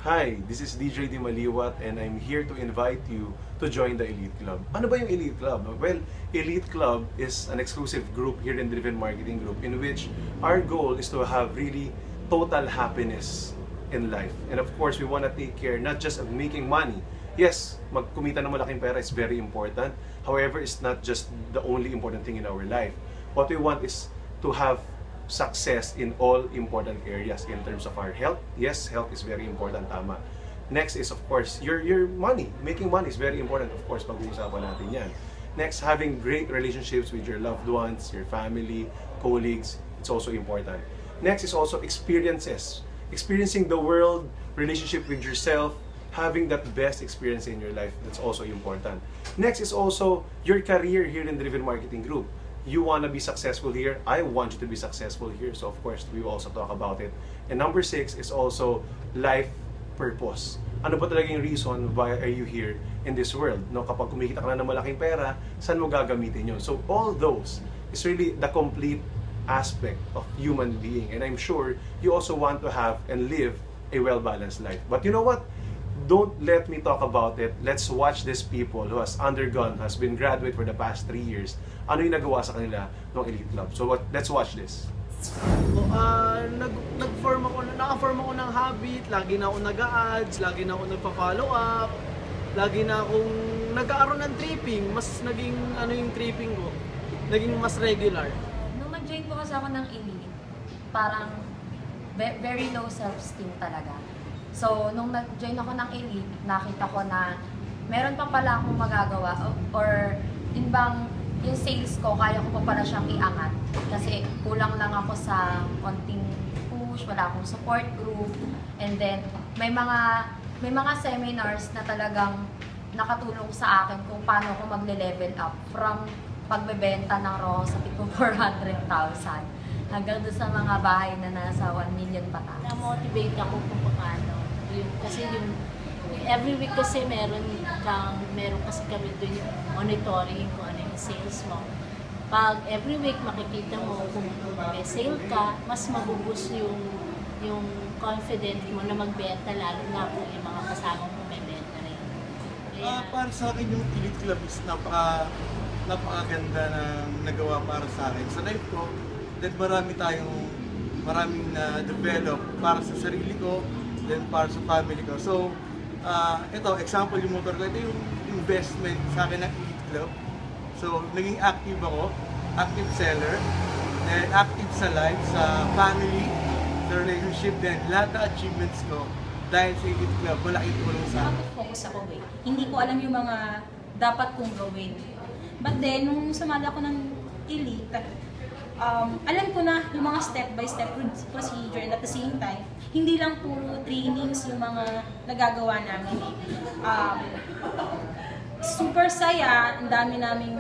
Hi, this is DJ Di Maliwat and I'm here to invite you to join the Elite Club. Ano ba yung Elite Club? Well, Elite Club is an exclusive group here in Driven Marketing Group in which our goal is to have really total happiness in life. And of course, we want to take care not just of making money. Yes, magkumita ng malaking pera is very important. However, it's not just the only important thing in our life. What we want is to have success in all important areas in terms of our health. Yes, health is very important, tama. Next is of course your money. Making money is very important, of course, pag-uusapan natin yan. Next, having great relationships with your loved ones, your family, colleagues, it's also important. Next is also experiences. Experiencing the world, relationship with yourself, having that best experience in your life, that's also important. Next is also your career here in Driven Marketing Group. You want to be successful here, I want you to be successful here, so of course we will also talk about it. And number 6 is also life purpose. Ano ba talaga yung reason why are you here in this world? No, kapag kumikita ka na ng malaking pera, saan mo gagamitin yun? So all those is really the complete aspect of human being, and I'm sure you also want to have and live a well-balanced life. But you know what? Don't let me talk about it. Let's watch these people who has been graduate for the past 3 years. Ano yung nagawa sa kanila ng Elite Club? So let's watch this. Naka-form ako ng habit, lagi na ako nag-a-ads, lagi na ako nagpa-follow up, lagi na akong nagkakaroon ng tripping, mas naging yung tripping ko, naging mas regular. Nung nag-join po kasi ako ng Elite, parang very low self-esteem talaga. So, nung nag-join ako ng Elite, nakita ko na meron pa pala akong magagawa or yun bang yung sales ko, kaya ko pa pala siyang iangat. Kasi kulang lang ako sa konting push, wala akong support group. And then, may mga seminars na talagang nakatulong sa akin kung paano ako magle-level up from pagbebenta ng raw sa tipo 400,000 hanggang doon sa mga bahay na nasa 1 million pataas. Na-motivate ako kung paano. Kasi yung every week kasi meron kasi kami doon yung monitoring kung ano yung sales mo. Pag every week makikita mo kung may sale ka, mas mabubus yung confidence mo na magbenta, lalo na kung yung mga kasama mo may benta rin. Para sa akin yung Elite Club is napakaganda na nagawa para sa akin. Sa life ko, that maraming na-develop para sa sarili ko, then para sa family ko. So, ito, example yung motor ko, ito yung investment sa akin ng Elite Club. So, naging active ako, active seller, then active sa life, sa family, sa relationship, then lahat ng achievements ko dahil sa Elite Club, malaking tulong sa akin. Focus ako Hindi ko alam yung mga dapat kong gawin. But then, nung sumali ako ng Elite, alam ko na yung mga step-by-step procedure, and at the same time, hindi lang puro trainings yung mga nagagawa namin. Super saya, ang dami naming,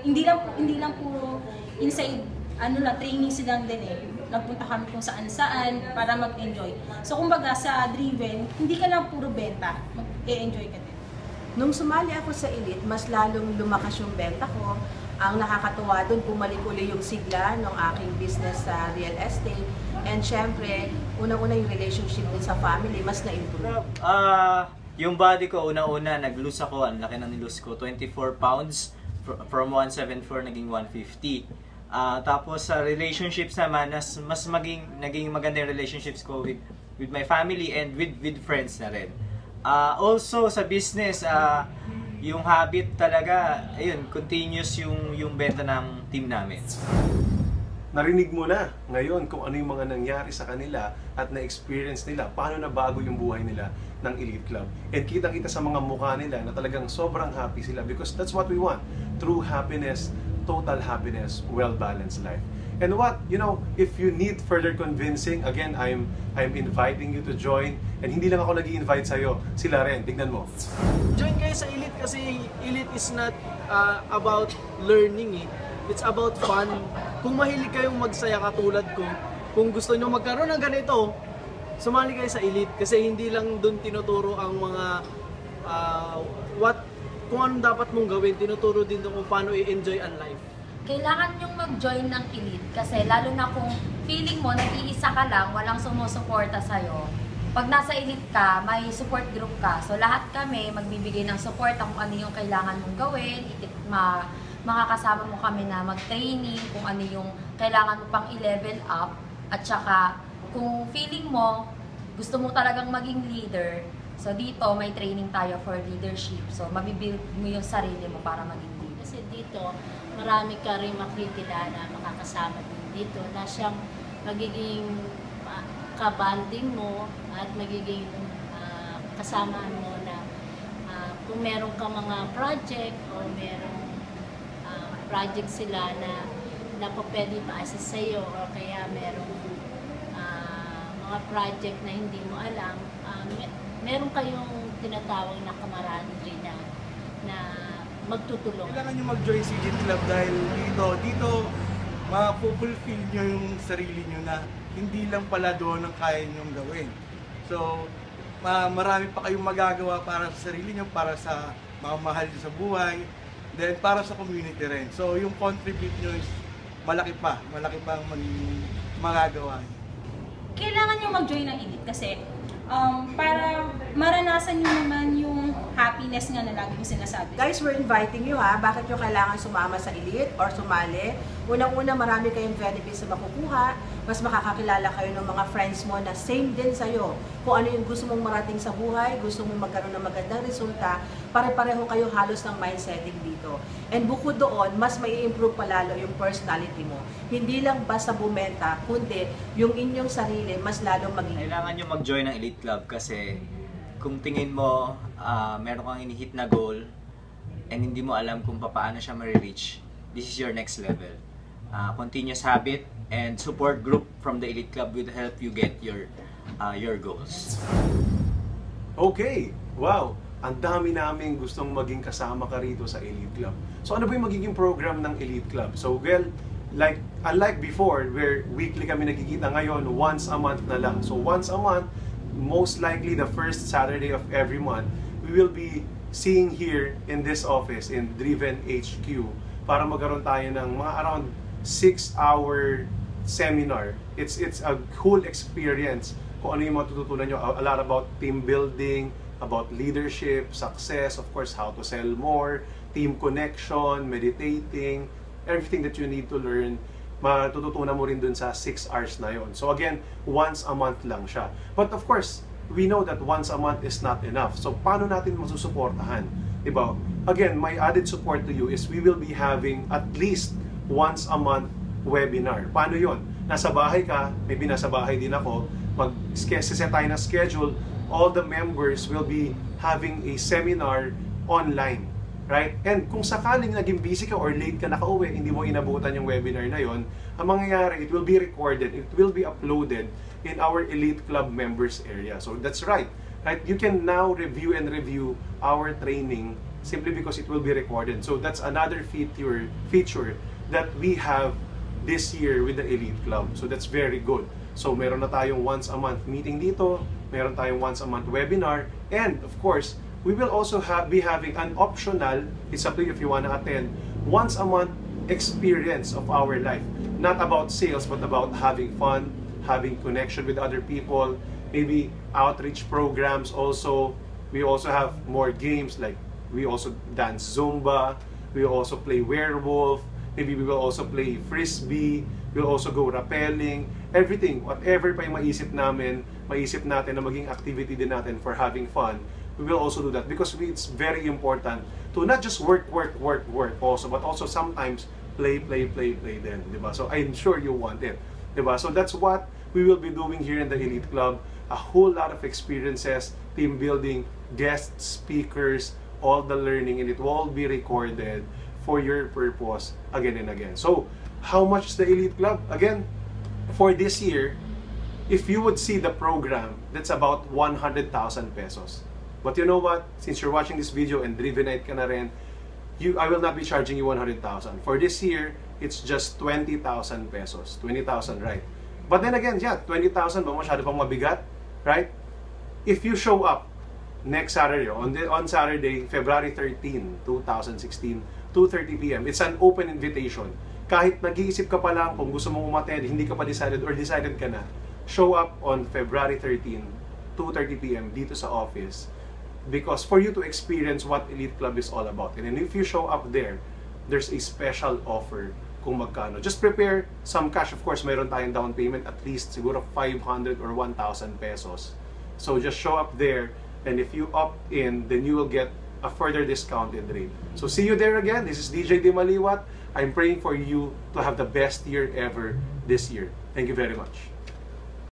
hindi lang puro inside, trainings lang din Nagpunta kami kung saan-saan para mag-enjoy. So kumbaga sa Driven, hindi ka lang puro benta, mag-e-enjoy ka din. Nung sumali ako sa Elite, mas lalong lumakas yung benta ko. Ang nakakatuwa doon, bumalik uli yung sigla ng aking business sa real estate. And syempre, unang-una yung relationship din sa family, mas na-improve. Yung body ko, una-una, nag-lose ako. Ang laki ng nilose ko, 24 pounds. From 174, naging 150. Tapos sa relationships naman, naging maganda yung relationships ko with my family and with friends na rin. Also sa business, yung habit talaga, ayun, continuous yung benta ng team namin. Narinig mo na ngayon kung ano yung mga nangyari sa kanila at na-experience nila, paano na bago yung buhay nila ng Elite Club. And kita-kita sa mga mukha nila na talagang sobrang happy sila because that's what we want. True happiness, total happiness, well-balanced life. And what, if you need further convincing, again, I'm inviting you to join. And hindi lang ako nag-i-invite sa'yo, sila rin, tignan mo. Join kayo sa Elite kasi Elite is not about learning It's about fun. Kung mahilig kayong magsaya katulad ko, kung gusto nyo magkaroon ng ganito, sumali kayo sa Elite kasi hindi lang dun tinuturo ang mga kung anong dapat mong gawin, tinuturo din dun kung paano i-enjoy ang life. Kailangan nyong mag-join ng Elite kasi lalo na kung feeling mo nag-iisa ka lang, walang sumusuporta sa'yo, pag nasa elite ka, may support group ka. So lahat kami magbibigay ng support kung ano yung kailangan mong gawin. Makakasama mo kami na mag-training, kung ano yung kailangan mo pang i-level up. At saka, kung feeling mo, gusto mo talagang maging leader, so dito may training tayo for leadership. So mabibuild mo yung sarili mo para maging leader. Kasi dito, marami ka rin makikilala, makakasama din dito na siyang magiging kabanding mo at magiging kasamaan mo na kung meron ka mga project o merong project sila na pwede ma-assist sa'yo o kaya merong mga project na hindi mo alam, meron kayong tinatawag na camaraderie na magtutulong. Kailangan nyo mag-join si Elite Club dahil dito ma-fulfill nyo yung sarili nyo na hindi lang pala doon ang kaya nyong gawin. So, marami pa kayong magagawa para sa sarili nyo, para sa mga mahal nyo sa buhay, then para sa community rin. So, yung contribute nyo is malaki pa ang magagawa nyo. Kailangan nyo mag-join ng elite kasi para maranasan nyo naman yung happiness nga na lagi yung sinasabi. Guys, we're inviting you ha. Bakit nyo kailangan sumama sa elite or sumali? Unang-una, marami kayong benefits na makukuha. Mas makakakilala kayo ng mga friends mo na same din sa'yo. Kung ano yung gusto mong marating sa buhay, gusto mong magkaroon ng magandang resulta, pare-pareho kayo halos ng mindsetting dito. And bukod doon, mas may improve palalo yung personality mo. Hindi lang basta bumenta, kundi yung inyong sarili mas lalong maging. Kailangan nyo mag-join ng Elite Club kasi kung tingin mo meron kang inihit na goal and hindi mo alam kung paano siya ma-reach, this is your next level. Continuous habit and support group from the Elite Club will help you get your goals. Okay, wow! Ang dami naming gustong maging kasama ka rito sa Elite Club. So ano ba yung magiging program ng Elite Club? So well, unlike before, where weekly kami nagkikita, ngayon once a month na lang. So once a month, most likely the first Saturday of every month, we will be seeing here in this office in Driven HQ para magkaroon tayo ng mga around 6-hour seminar. It's a cool experience kung ano yung matututunan nyo. A lot about team building, about leadership, success, of course, how to sell more, team connection, meditating, everything that you need to learn, matututunan mo rin dun sa 6 hours na yon. So again, once a month lang siya. But of course, we know that once a month is not enough. So paano natin masusuportahan? Diba? Again, my added support to you is we will be having at least once a month webinar. Paano yon? Nasa bahay ka, maybe nasa bahay din ako, set tayo ng schedule, all the members will be having a seminar online. Right? And kung sakaling naging busy ka or late ka nakauwi, hindi mo inabutan yung webinar na yon, ang mangyayari, it will be recorded, it will be uploaded in our Elite Club members area. So that's right. Right? You can now review our training simply because it will be recorded. So that's another feature that we have this year with the Elite Club. So that's very good. So meron na tayong once a month meeting dito, meron tayong once a month webinar, and of course, we will also be having an optional, it's up to you if you want to attend, once a month experience of our life. Not about sales, but about having fun, having connection with other people, maybe outreach programs also. We also have more games, like we also dance Zumba, we also play werewolf, maybe we will also play frisbee, we'll also go rappelling, everything, whatever pa yung maisip natin na maging activity din natin for having fun, we will also do that because it's very important to not just work also, but also sometimes play din, diba? So I'm sure you want it, diba? So that's what we will be doing here in the Elite Club. A whole lot of experiences, team building, guest speakers, all the learning, and it will all be recorded for your purpose again and again. So how much is the Elite Club? Again, for this year, if you would see the program, that's about 100,000 pesos. But you know what? Since you're watching this video and Drivenite ka na rin, I will not be charging you 100,000. For this year, it's just 20,000 pesos. 20,000, right? But then again, yeah, 20,000 ba masyado pang mabigat, right? If you show up next Saturday, on Saturday, February 13, 2016, 2:30 p.m., it's an open invitation. Kahit nag-iisip ka pa lang kung gusto mong umattend, hindi ka pa decided or decided ka na, show up on February 13, 2:30 p.m. dito sa office, because for you to experience what Elite Club is all about. And then if you show up there, there's a special offer kung magkano. Just prepare some cash. Of course, mayroon tayong down payment, at least siguro 500 or 1,000 pesos. So just show up there, and if you opt in, then you will get a further discounted rate. So see you there again. This is DJ Di Maliwat. I'm praying for you to have the best year ever this year. Thank you very much.